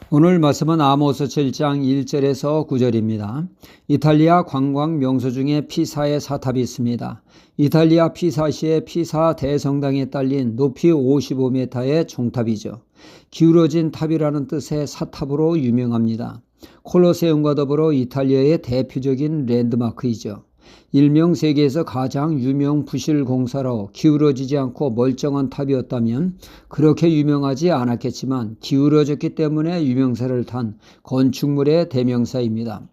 오늘 말씀은 아모스 7장 1절에서 9절입니다. 이탈리아 관광 명소 중에 피사의 사탑이 있습니다. 이탈리아 피사시의 피사 대성당에 딸린 높이 55m의 종탑이죠. 기울어진 탑이라는 뜻의 사탑으로 유명합니다. 콜로세움과 더불어 이탈리아의 대표적인 랜드마크이죠. 일명 세계에서 가장 유명 부실 공사로 기울어지지 않고 멀쩡한 탑이었다면 그렇게 유명하지 않았겠지만 기울어졌기 때문에 유명세를 탄 건축물의 대명사입니다.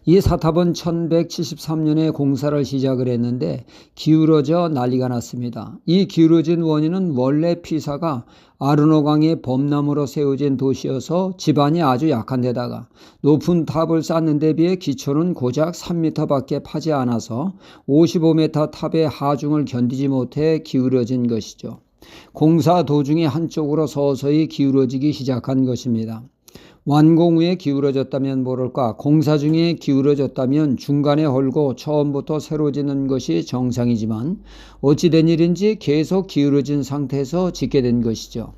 이 사탑은 1173년에 공사를 시작을 했는데 기울어져 난리가 났습니다. 이 기울어진 원인은 원래 피사가 아르노강의 범람으로 세워진 도시여서 지반이 아주 약한 데다가 높은 탑을 쌓는 데 비해 기초는 고작 3m밖에 파지 않아서 55m 탑의 하중을 견디지 못해 기울어진 것이죠. 공사 도중에 한쪽으로 서서히 기울어지기 시작한 것입니다. 완공 후에 기울어졌다면 모를까, 공사 중에 기울어졌다면 중간에 헐고 처음부터 새로 짓는 것이 정상이지만 어찌된 일인지 계속 기울어진 상태에서 짓게 된 것이죠.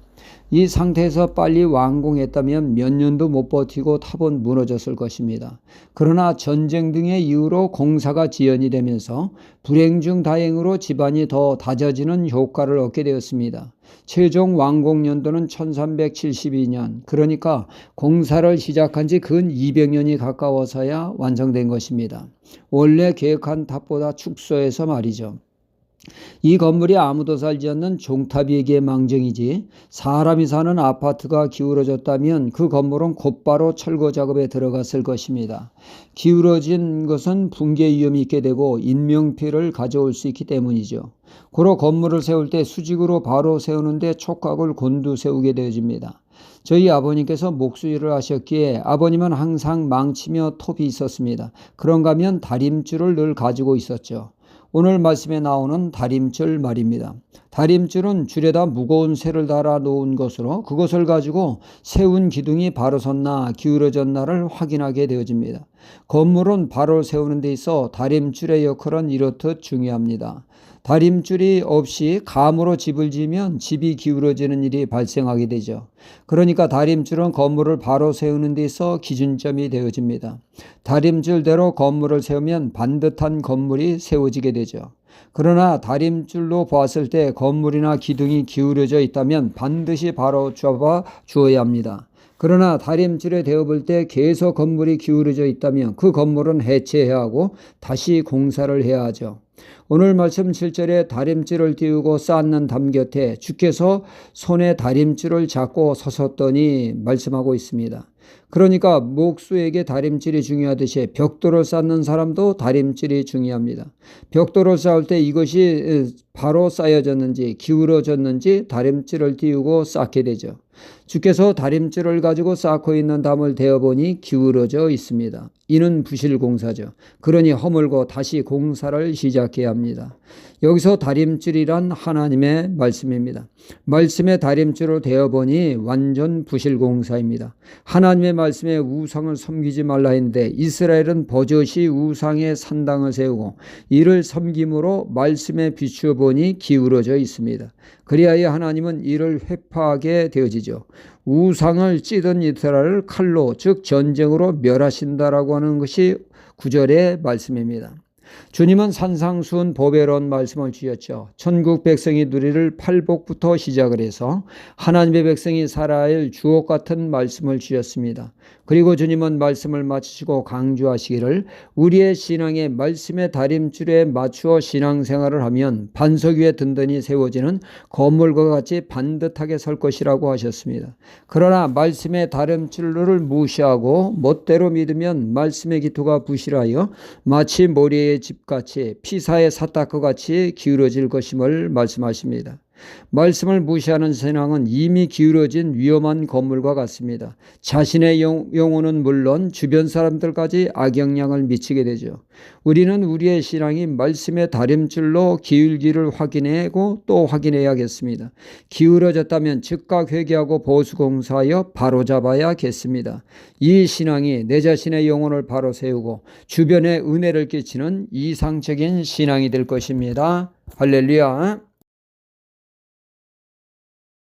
이 상태에서 빨리 완공했다면 몇 년도 못 버티고 탑은 무너졌을 것입니다. 그러나 전쟁 등의 이유로 공사가 지연이 되면서 불행 중 다행으로 집안이 더 다져지는 효과를 얻게 되었습니다. 최종 완공 연도는 1372년, 그러니까 공사를 시작한 지 근 200년이 가까워서야 완성된 것입니다. 원래 계획한 탑보다 축소해서 말이죠. 이 건물이 아무도 살지 않는 종탑이기에 망정이지 사람이 사는 아파트가 기울어졌다면 그 건물은 곧바로 철거 작업에 들어갔을 것입니다. 기울어진 것은 붕괴 위험이 있게 되고 인명피해를 가져올 수 있기 때문이죠. 고로 건물을 세울 때 수직으로 바로 세우는데 촉각을 곤두세우게 되어집니다. 저희 아버님께서 목수일을 하셨기에 아버님은 항상 망치며 톱이 있었습니다. 그런가 하면 다림줄을 늘 가지고 있었죠. 오늘 말씀에 나오는 다림줄 말입니다. 다림줄은 줄에다 무거운 쇠를 달아 놓은 것으로 그것을 가지고 세운 기둥이 바로 섰나 기울어졌나를 확인하게 되어집니다. 건물은 바로 세우는 데 있어 다림줄의 역할은 이렇듯 중요합니다. 다림줄이 없이 감으로 집을 지으면 집이 기울어지는 일이 발생하게 되죠. 그러니까 다림줄은 건물을 바로 세우는 데 있어 기준점이 되어집니다. 다림줄대로 건물을 세우면 반듯한 건물이 세워지게 되죠. 그러나 다림줄로 보았을 때 건물이나 기둥이 기울어져 있다면 반드시 바로 잡아 주어야 합니다. 그러나 다림줄에 대어볼 때 계속 건물이 기울어져 있다면 그 건물은 해체해야 하고 다시 공사를 해야 하죠. 오늘 말씀 7절에 다림줄을 띄우고 쌓는 담 곁에 주께서 손에 다림줄을 잡고 서셨더니 말씀하고 있습니다. 그러니까 목수에게 다림줄이 중요하듯이 벽돌을 쌓는 사람도 다림줄이 중요합니다. 벽돌을 쌓을 때 이것이 바로 쌓여졌는지 기울어졌는지 다림줄을 띄우고 쌓게 되죠. 주께서 다림줄을 가지고 쌓고 있는 담을 대어보니 기울어져 있습니다. 이는 부실공사죠. 그러니 허물고 다시 공사를 시작해야 합니다. 여기서 다림줄이란 하나님의 말씀입니다. 말씀의 다림줄을 대어보니 완전 부실공사입니다. 하나님의 말씀에 우상을 섬기지 말라 했는데 이스라엘은 버젓이 우상의 산당을 세우고 이를 섬김으로 말씀에 비추어 보니 기울어져 있습니다. 그리하여 하나님은 이를 회파하게 되어지죠. 우상을 찌든 이스라엘을 칼로 즉 전쟁으로 멸하신다라고 하는 것이 9절의 말씀입니다. 주님은 산상수훈 보배로운 말씀을 주셨죠. 천국 백성이 누리를 팔복부터 시작을 해서 하나님의 백성이 살아야 할 주옥 같은 말씀을 주셨습니다. 그리고 주님은 말씀을 마치시고 강조하시기를 우리의 신앙에 말씀의 다림줄에 맞추어 신앙생활을 하면 반석 위에 든든히 세워지는 건물과 같이 반듯하게 설 것이라고 하셨습니다. 그러나 말씀의 다림줄을 무시하고 멋대로 믿으면 말씀의 기토가 부실하여 마치 모래의 집같이 피사의 사탑같이 기울어질 것임을 말씀하십니다. 말씀을 무시하는 신앙은 이미 기울어진 위험한 건물과 같습니다. 자신의 영혼은 물론 주변 사람들까지 악영향을 미치게 되죠. 우리는 우리의 신앙이 말씀의 다림줄로 기울기를 확인하고 또 확인해야겠습니다. 기울어졌다면 즉각 회개하고 보수공사하여 바로잡아야겠습니다. 이 신앙이 내 자신의 영혼을 바로 세우고 주변에 은혜를 끼치는 이상적인 신앙이 될 것입니다. 할렐루야.